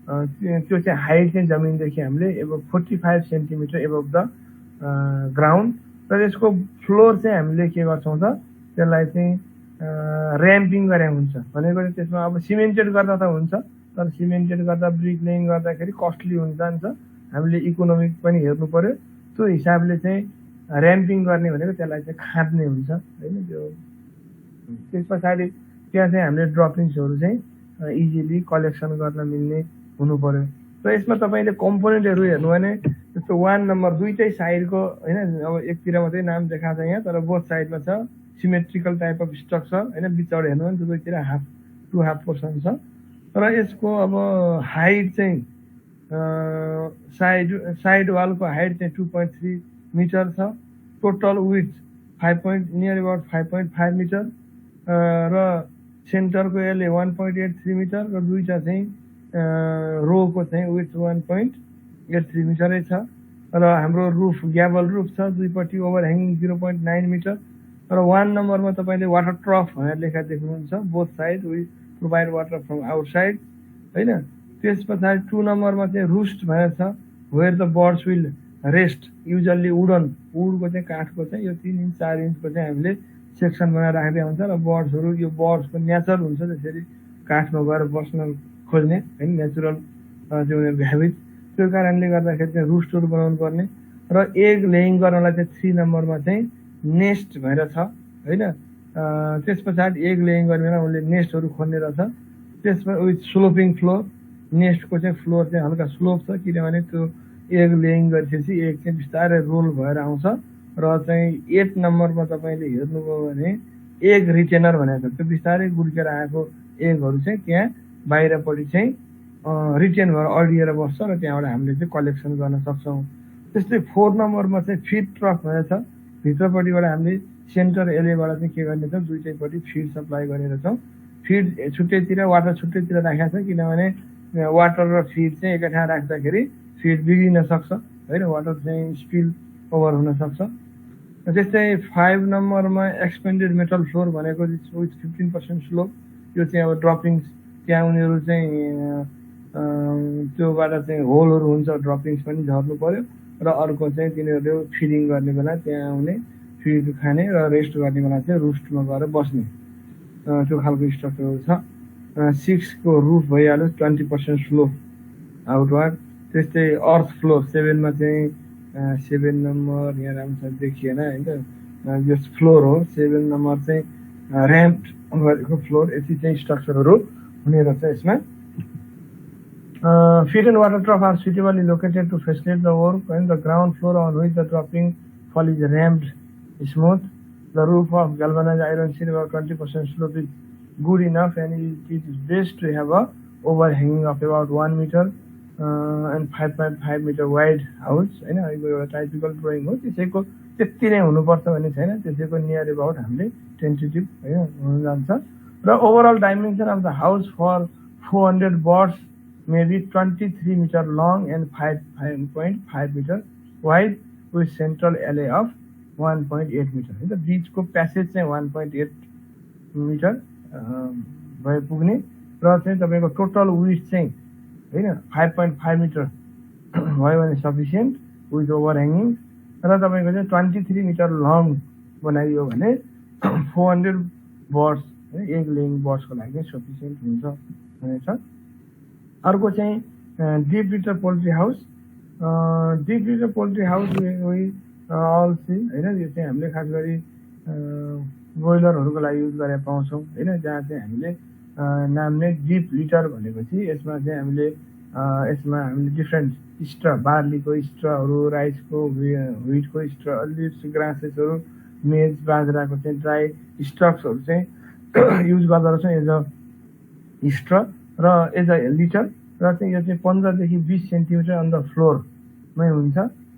त्यो चाहिँ हाइट चाहिँ जमिनदेखि हामीले above 45 centimetre above the ground र यसको फ्लोर चाहिँ हामीले के गर्छौं त त्यसलाई चाहिँ र्याम्पिङ गरे हुन्छ भनेको त्यसमा अब सिमेन्टेड गर्दा त हुन्छ तर सिमेन्टेड गर्दा ब्रिक लेइङ गर्दाखेरि कस्टली हुन्छ जान्छ हामीले इकोनोमिक पनि हेर्नु पर्यो त्यो हिसाबले चाहिँ र्याम्पिङ गर्ने भनेको त्यसलाई चाहिँ खाट्ने हुन्छ हैन त्यो त्यसपछि त्यहाँ चाहिँ हामीले ड्रपिङ्सहरु चाहिँ इजिली कलेक्सन गर्न मिल्ने हुनु पर्यो र यसमा तपाईले कम्पोनेन्टहरु हेर्नु भने जस्तो 1 नम्बर दुईटै साइडको हैन अब एकतिर मात्रै नाम देखाएको छ यहाँ तर बोथ साइडमा छ सिमेट्रिकल टाइप अफ स्ट्रक्चर हैन बिचबाट हेर्नु भने दुवैतिर हाफ पोर्सन छ र यसको अब हाइट चाहिँ साइड वालको हाइट चाहिँ 2.3 मिटर छ टोटल विड्थ 5.5 मिटर र सेन्टरको यसले 1.83 मिटर र दुईटा चाहिँ रोको चाहिँ विड्थ 1.83 मिटरै छ र हाम्रो रुफ ग्याबल रुफ छ दुईपट्टि ओभरह्याङ्गिङ 0.9 मिटर र 1 नम्बरमा तपाईले वाटर ट्रफ भनेर लेखा देख्नुहुन्छ both side we provide water from outside हैन त्यसपछि 2 नम्बरमा चाहिँ रुस्ट भनेर छ where the birds will rest usually वुडको चाहिँ काठको चाहिँ यो 3 इन्च 4 इन्चको चाहिँ हामीले सेक्सन बनाएर राखेको हुन्छ र बर्ड्सहरु यो बर्ड्सको नेचर हुन्छ त्यसरी काठमा गएर बस्न खोज्ने हैन नेचुरल जो उनीहरुको ह्याबिट त्यो कारणले गर्दाखेरि चाहिँ रुस्टहरु बनाउनु पर्ने र एग लेइङ गर्नलाई चाहिँ 3 नम्बरमा चाहिँ नेस्ट भएर छ हैन त्यसपछि एग लेइङ गर्ने उनले नेस्टहरु खोज्ने रहेछ त्यसमा विथ स्लोपिङ फ्लोर नेस्टको चाहिँ फ्लोर चाहिँ हल्का स्लोप छ किनभने त्यो एग लेइङ गरेपछि एग चाहिँ बिस्तारै रोल भएर आउँछ र चाहिँ 8 नम्बरमा तपाईले हेर्नुभयो भने एग रिटेनर भनेको छ। त्यो बिस्तारै गुड्केर आएको एगहरू चाहिँ त्यहाँ बाहिरपट्टि चाहिँ रिटेन भएर अडिएर बस्छ र त्यहाँबाट हामीले चाहिँ कलेक्सन गर्न सक्छौँ। त्यस्तै 4 नम्बरमा चाहिँ फिड ट्रक भनेको छ। भित्रपट्टिबाट हामीले सेन्टर एलेबाट चाहिँ के गर्ने छ, दुईटैपट्टि फिड सप्लाई गरेर छौँ। फिड छुट्टैतिर, वाटर छुट्टैतिर राखेको छ, किनभने वाटर र फिड चाहिँ एकै ठाउँ राख्दाखेरि फिड बिग्रिन सक्छ होइन, वाटर चाहिँ स्पिल ओभर हुन सक्छ। त्यस्तै 5 नम्बरमा एक्सपेन्डेड मेटल फ्लोर भनेको विथ 15% स्लोप। यो चाहिँ अब ड्रपिङ्स त्यहाँ उनीहरू चाहिँ त्योबाट चाहिँ होलहरू हुन्छ, ड्रपिङ्स पनि झर्नु पर्यो। र अर्को चाहिँ तिनीहरूले फिडिङ गर्ने बेला त्यहाँ आउने, फिड खाने र रेस्ट गर्ने बेला चाहिँ रुस्टमा गएर बस्ने, त्यो खालको स्ट्रक्चरहरू छ। 6 को रुफ भइहाल्यो, 20% स्लोप आउटवर्ड। त्यस्तै अर्थ फ्लोर 7 मा चाहिँ 7 नम्बर यहाँ राम्रोसँग देखिएन होइन, यो फ्लोर हो। 7 नम्बर चाहिँ ऱ्याम्प गरेको फ्लोर। यति चाहिँ स्ट्रक्चरहरू हुने रहेछ यसमा। Feed and water trough are suitably located to facilitate the work, and the ground floor on which the dropping fall is ramped smooth. The roof of galvanized iron sheet about 20% slope is good enough, and it is best to have a overhanging of about 1 meter and 5.5 meter wide house. होइन, यो एउटा typical drawing हो। त्यसैको त्यति नै हुनुपर्छ भन्ने छैन, त्यसैको नियर अबाउट हामीले टेन्टेटिभ होइन हुन जान्छ। र overall dimension of the house for 400 birds may be 23 meter long and 5.5 meter wide with central alley of 1.8 meter. The बीचको प्यासेज चाहिँ 1.8 मिटर भए पुग्ने र चाहिँ तपाईको टोटल विड्थ चाहिँ हैन 5.5 मिटर भयो भने सफिसिएन्ट विथ ओभरह्याङ्गिङ, र तपाईको चाहिँ 23 मिटर लङ बनाइयो भने 400 बर्ड्स एग लेइङ बर्ड्सको लागि सफिसिएन्ट हुन्छ भनेछ। अर्को चाहिँ deep litter poultry house. Deep litter poultry house also होइन, यो चाहिँ हामीले खास गरी ब्रोइलरहरूको लागि युज गरेर पाउँछौँ होइन, जहाँ चाहिँ हामीले नाम नै डिप लिटर भनेपछि यसमा चाहिँ हामीले डिफ्रेन्ट स्ट्र, बार्लीको स्ट्रहरू, राइसको, व्हिटको स्ट्र, लिभ्स, ग्रासेसहरू, मेज, बाजराको चाहिँ ड्राई स्टक्सहरू चाहिँ युज गर्दो रहेछौँ एज अ स्ट्र र एज अ लिटर। र चाहिँ यो चाहिँ 15 देखि 20 सेन्टिमिटर अन द फ्लोरमै हुन्छ।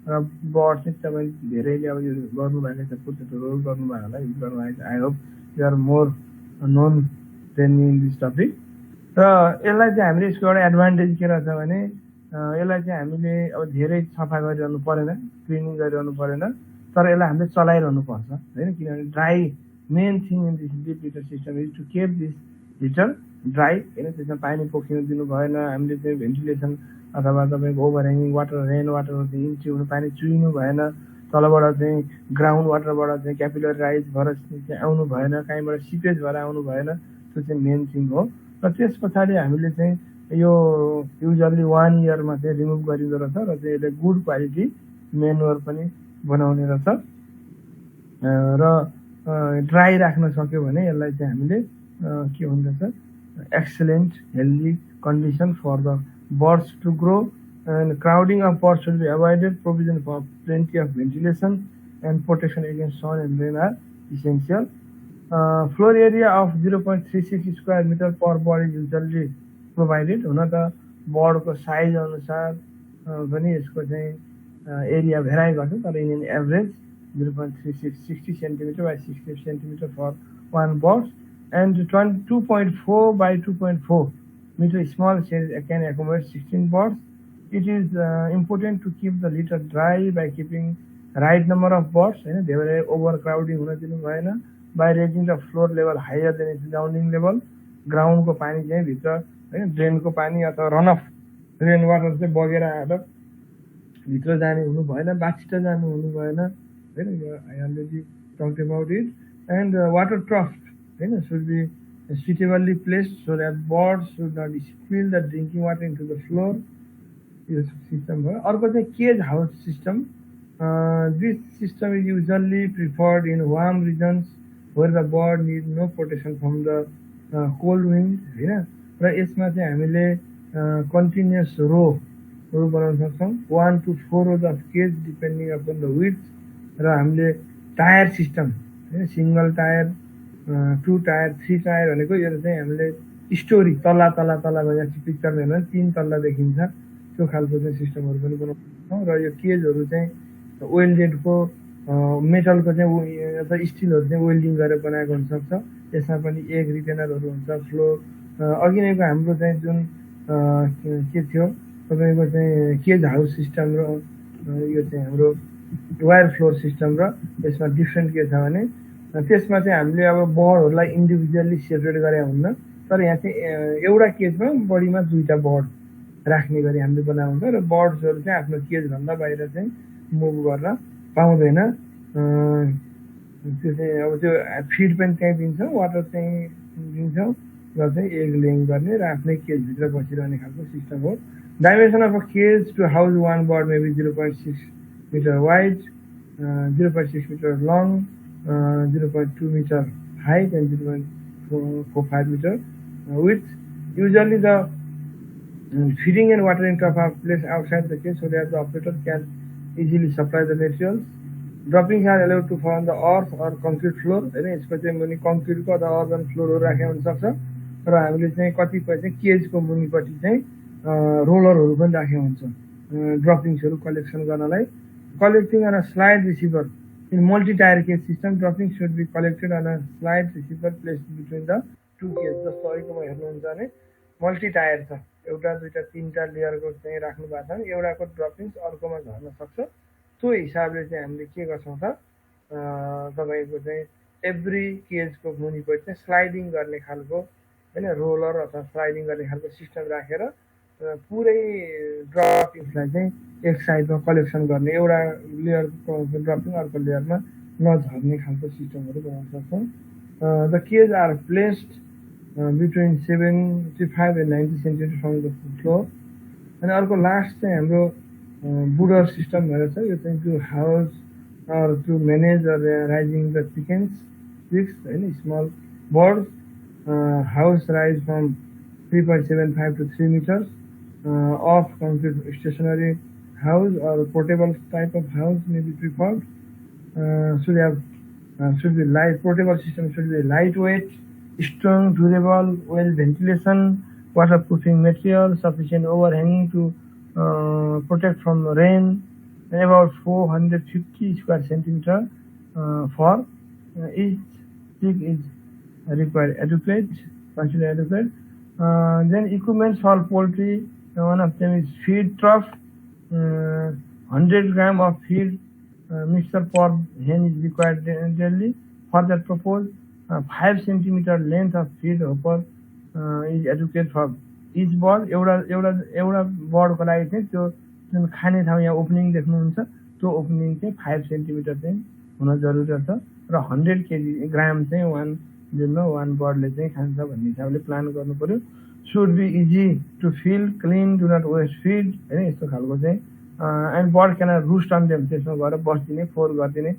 र बर्ड चाहिँ तपाईँ धेरैले अब यो गर्नुभएको छ, पोटेटो रोल गर्नुभयो होला, युज गर्नुभएको छ। I hope you are more known than in this topic. र यसलाई चाहिँ हामीले यसको एउटा एडभान्टेज के रहेछ भने यसलाई चाहिँ हामीले अब धेरै सफा गरिरहनु परेन, क्लिनिङ गरिरहनु परेन, तर यसलाई हामीले चलाइरहनु पर्छ होइन, किनभने dry main thing in this deep litter system is to keep this litter dry होइन, त्यसमा पानी पोखिनु दिनु भएन, हामीले चाहिँ भेन्टिलेसन अथवा तपाईँको ओभरह्याङ्गिङ वाटर, रेन वाटर चाहिँ इन्ट्री हुनु, पानी चुइनु भएन, तलबाट चाहिँ ग्राउन्ड वाटरबाट चाहिँ क्यापिलराइज भएर चाहिँ आउनु भएन, कहीँबाट सिपेज भएर आउनु भएन, त्यो चाहिँ मेन थिङ हो। र त्यस पछाडि हामीले चाहिँ यो युजली 1 इयरमा चाहिँ रिमुभ गरिँदो रहेछ र चाहिँ यसले गुड क्वालिटी मेनुअर पनि बनाउने रहेछ। र ड्राई राख्न सक्यो भने यसलाई चाहिँ हामीले के हुँदछ, excellent healthy condition for the birds to grow, and crowding of birds should be avoided. Provision for plenty of ventilation and protection against sun and rain are essential. Floor area of 0.36 square meter per bird is usually provided. हुन त बर्डको size अनुसार पनि यसको चाहिँ area vary गर्छ, तर in average 0.36 centimetre by 60 centimetre for one bird, and 2.4 by 2.4 meter small shed can accommodate 16 birds. It is important to keep the litter dry by keeping right number of birds, and they were overcrowding हुन दिनु भएन, by raising the floor level higher than its surrounding level. Ground को पानी चाहिँ भित्र हैन, drain को पानी अथवा रन अफ रेन वाटर चाहिँ बगेर आएर भित्र जाने हुनु भएन, बाछिटा जानु हुनु भएन हैन, यो I already talked about it. And water trough हैन should be suitably placed so that birds should not spill the drinking water into the floor. यो सिस्टम भयो। अर्को चाहिँ cage house system. This system is usually preferred in warm regions where the bird need no protection from the cold wind हैन, र यसमा चाहिँ हामीले continuous Rohru बनाउन सक्छौँ, 1 to 4 rows of cage depending upon the width। र हामीले tier system हैन, single tyre 2 tyre 3 tyre भनेको यो चाहिँ हामीले story तल्ला तल्ला तल्ला भनेर पिक्चरमा हेर्नु 3 तल्ला देखिन्छ त्यो खालको चाहिँ सिस्टमहरू पनि बनाउँछौँ र यो केजहरू चाहिँ वेल्डेडको मेटलको चाहिँ अथवा स्टिलहरू चाहिँ वेल्डिङ गरेर बनाएको हुनसक्छ यसमा पनि एग रिटेनरहरू हुन्छ फ्लोर अघि नैको हाम्रो चाहिँ जुन के थियो तपाईँको चाहिँ केज हाउस सिस्टम र यो चाहिँ हाम्रो वायर फ्लोर सिस्टम र यसमा डिफ्रेन्ट के छ भने त्यसमा चाहिँ हामीले अब बर्डहरूलाई इन्डिभिजुअल्ली सेपरेट गरे हुन्न तर यहाँ चाहिँ एउटा केजमा बढीमा 2टा बर्ड राख्ने गरी हामीले बनाएको हुन्छ र बर्ड्सहरू चाहिँ आफ्नो केजभन्दा बाहिर चाहिँ मुभ गर्न पाउँदैन त्यो चाहिँ अब त्यो फिड पनि त्यहीँ दिन्छौँ वाटर चाहिँ दिन्छौँ र चाहिँ एग लेङ गर्ने र आफ्नै केजभित्र बसिरहने खालको सिस्टम हो dimension of a cage to house one bird may be 0.6 meter wide, 0.6 meter long, 0.2 meter height and 0.45 meter width. Usually the feeding and watering trough are placed outside the cage so that the operator can easily supply the materials. Droppings are allowed to fall on the earth or concrete floor. यसको चाहिँ मुनि कङ्क्रिटको अथवा urban फ्लोरहरू राखेको हुनसक्छ र हामीले चाहिँ कतिपय चाहिँ केजको मुनिपट्टि चाहिँ रोलरहरू पनि राखेको हुन्छ ड्रपिङ्सहरू कलेक्सन गर्नलाई collecting on a slide receiver in multi-tier cage system droppings should be collected on a slide receiver placed between the two cages जस्तो अहिलेकोमा हेर्नुहुन्छ भने मल्टी टायर छ एउटा दुईटा तीनटा लेयरको चाहिँ राख्नु भएको छ भने एउटाको ड्रपिङ्स अर्कोमा झर्न सक्छ त्यो हिसाबले चाहिँ हामीले के गर्छौँ त तपाईको चाहिँ एभ्री केजको मुनिपट्टि चाहिँ स्लाइडिङ गर्ने खालको हैन रोलर अथवा स्लाइडिङ गर्ने खालको सिस्टम राखेर पुरै ड्रपिङ्सलाई चाहिँ एक साइडमा कलेक्सन गर्ने एउटा लेयरको ड्रपिङ अर्को लेयरमा नझर्ने खालको सिस्टमहरू बनाउन सक्छौँ the cage are placed between 75 and 90 centimetre from the floor अनि अर्को लास्ट चाहिँ हाम्रो बुडर सिस्टम भनेर छ यो चाहिँ to house or to manage raising the chickens pigs हैन small birds house rise from 3.75 to 3 meters of concrete stationary house or portable type of house may be preferred. Should be light. Portable system should be lightweight, strong, durable, well ventilation, waterproofing material, sufficient overhanging to protect from rain, and about 450 square centimeter for each pig is required. Adequate, consider adequate. Then equipment for poultry. One of them is feed trough. 100 gram of feed mixture per hen is required daily. For that purpose, 5 centimeter length of feed hopper is adequate for each bird. एउटा बर्डको लागि चाहिँ त्यो जुन खाने ठाउँ यहाँ opening देख्नुहुन्छ त्यो opening चाहिँ 5 सेन्टिमिटर चाहिँ हुन जरुरी छ र 100 केजी ग्राम चाहिँ वान बर्डले चाहिँ खान्छ भन्ने हिसाबले प्लान गर्नु पर्यो should be easy to fill clean do not waste feed हैन यस्तो खालको चाहिँ and bird cannot roost on them त्यसमा गएर बस्दिने फोर गर्दिने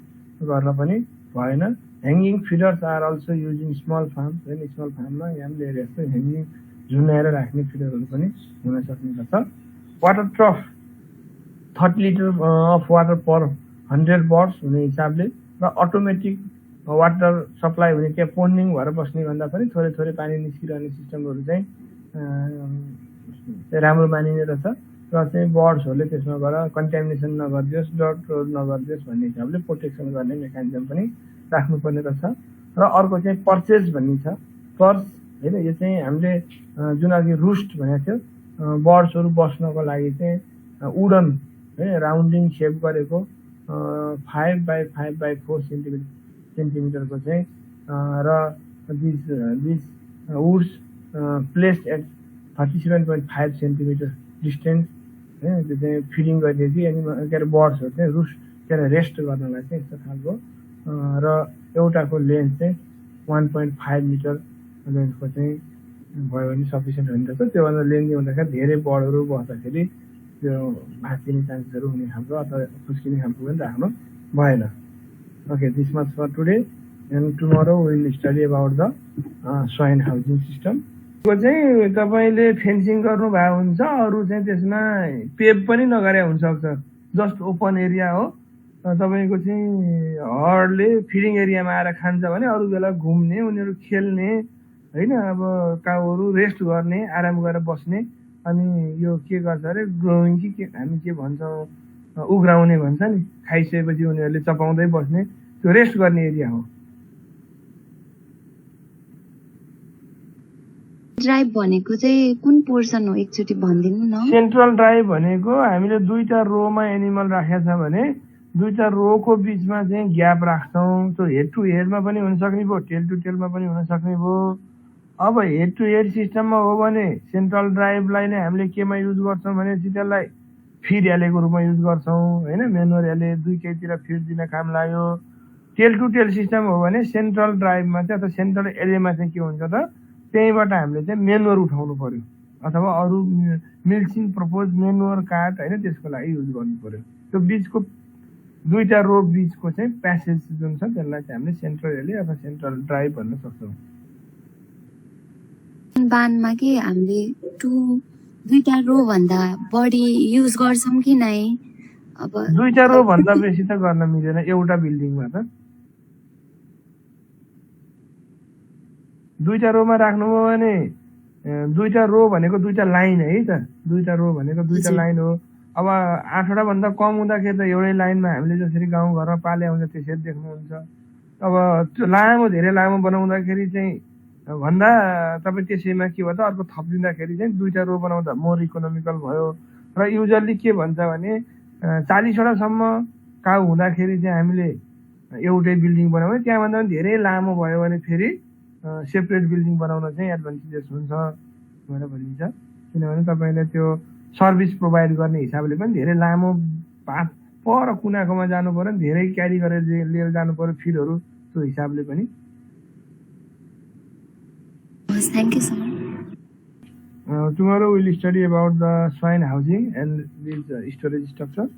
गर्न पनि भएन hanging feeders are also used in small farms हैन स्मल फार्ममा हामीले हेरे जस्तो hanging झुन्याएर राख्ने फिडरहरू पनि हुन सक्ने छ water trough 30 litre of water पर 100 बर्ड्स हुने हिसाबले र अटोमेटिक वाटर सप्लाई हुने त्यहाँ पोन्डिङ भएर बस्ने भन्दा पनि थोरै थोरै पानी निस्किरहने सिस्टमहरू चाहिँ राम्रो मानिने रहेछ र चाहिँ बर्ड्सहरूले त्यसमा गएर कन्टामिनेसन नगरिदियोस् डट नगरिदियोस् भन्ने हिसाबले प्रोटेक्सन गर्ने मेकानिजम पनि राख्नुपर्ने रहेछ र अर्को चाहिँ पर्चेज भन्ने छ पर्च हैन यो चाहिँ हामीले जुन अघि रुस्ट भनेको थियो बर्ड्सहरू बस्नको लागि चाहिँ वुडन है राउन्डिङ शेप गरेको 5 by 5 by 4 सेन्टिमिटरको चाहिँ र this woods placed at 37.5 centimetre distance है त्यो चाहिँ फिडिङ गर्ने कि अनि के अरे बर्ड्सहरू चाहिँ रुस्ट के अरे रेस्ट गर्नलाई चाहिँ यस्तो खालको र एउटाको लेन्थ चाहिँ 1.5 मिटर लेन्थको चाहिँ भयो भने सफिसियन्ट हुने रहेछ त्योभन्दा लेन्थी हुँदाखेरि धेरै बर्डहरू बस्दाखेरि त्यो भाँचिने चान्सेसहरू हुने खालको अथवा फुस्किने खालको पनि राख्नु भएन Okay, this much for today and tomorrow we will study about the swine housing system. को चाहिँ तपाईले फेन्सिङ गर्नु भएको हुन्छ अरु चाहिँ त्यसमा पेभ पनि नगरे हुन्छ सक्छ जस्ट ओपन एरिया हो तपाईँको चाहिँ हर्डले फिडिङ एरियामा आएर खान्छ भने अरू बेला घुम्ने, उनीहरू खेल्ने होइन, अब काउहरू रेस्ट गर्ने, आराम गरेर बस्ने। अनि यो के गर्छ अरे ग्रोइङ कि के हामी के भन्छौँ उघ्राउने भन्छ नि, खाइसकेपछि उनीहरूले चपाउँदै बस्ने, त्यो रेस्ट गर्ने एरिया हो। ड्राइभ भनेको चाहिँ कुन पोर्सन हो एकचोटि भनिदिनु न। सेन्ट्रल ड्राइभ भनेको हामीले दुईटा रोमा एनिमल राखेको छ भने दुईटा रोको बिचमा चाहिँ ग्याप राख्छौँ। त्यो हेड टु हेडमा पनि हुन सक्ने भयो, टेल टु टेलमा पनि हुन सक्ने भयो। अब हेड टु हेड सिस्टममा हो भने सेन्ट्रल ड्राइभलाई नै हामीले केमा युज गर्छौँ भनेपछि त्यसलाई फिड एलेको रूपमा युज गर्छौँ होइन, मेनुअर एले दुईकैतिर फिड दिन काम लाग्यो। टेल टु टेल सिस्टम हो भने सेन्ट्रल ड्राइभमा चाहिँ अथवा सेन्ट्रल एलेमा चाहिँ के हुन्छ त, त्यहीँबाट हामीले चाहिँ मेनुअर उठाउनु पर्यो अथवा अरू मिल्सिङ प्रपोज मेनुअर कार्ड होइन, त्यसको लागि युज गर्नु पर्यो। त्यो बिचको दुईटा रो बिचको चाहिँ प्यासेज जुन छ त्यसलाई चाहिँ हामीले सेन्ट्रल एले अथवा सेन्ट्रल ड्राइभ भन्न सक्छौँ। बानमा के हामीले दुईटा रो भन्दा बढी युज गर्छौँ कि नै? अब दुईटा रो भन्दा बेसी त गर्न मिलेन एउटा बिल्डिङमा त। दुईटा रोमा राख्नुभयो भने दुईटा रो भनेको दुईटा लाइन है त, दुईटा रो भनेको दुईटा लाइन हो। अब 8वटा भन्दा कम हुँदाखेरि त एउटै लाइनमा हामीले जसरी गाउँघरमा पाले हुन्छ त्यसरी देख्नुहुन्छ। अब त्यो लामो धेरै लामो बनाउँदाखेरि चाहिँ भन्दा तपाईँ त्यसैमा के भयो त अर्को थपिदिँदाखेरि चाहिँ दुईटा रो बनाउँदा मोर इकोनोमिकल भयो। र युजल्ली के भन्छ भने 40वटासम्म काउ हुँदाखेरि चाहिँ हामीले एउटै बिल्डिङ बनाउने, त्यहाँभन्दा पनि धेरै लामो भयो भने फेरि सेपरेट बिल्डिङ बनाउन चाहिँ एडभान्टेजेस हुन्छ भनेर भनिन्छ। किनभने तपाईँले त्यो सर्भिस प्रोभाइड गर्ने हिसाबले पनि धेरै लामो पर कुनाकोमा जानु पर्यो, धेरै क्यारी गरेर लिएर जानु पर्यो फिडहरू, त्यो हिसाबले पनि। Thank you so much. Tomorrow we'll study about the swine housing and this storage structure.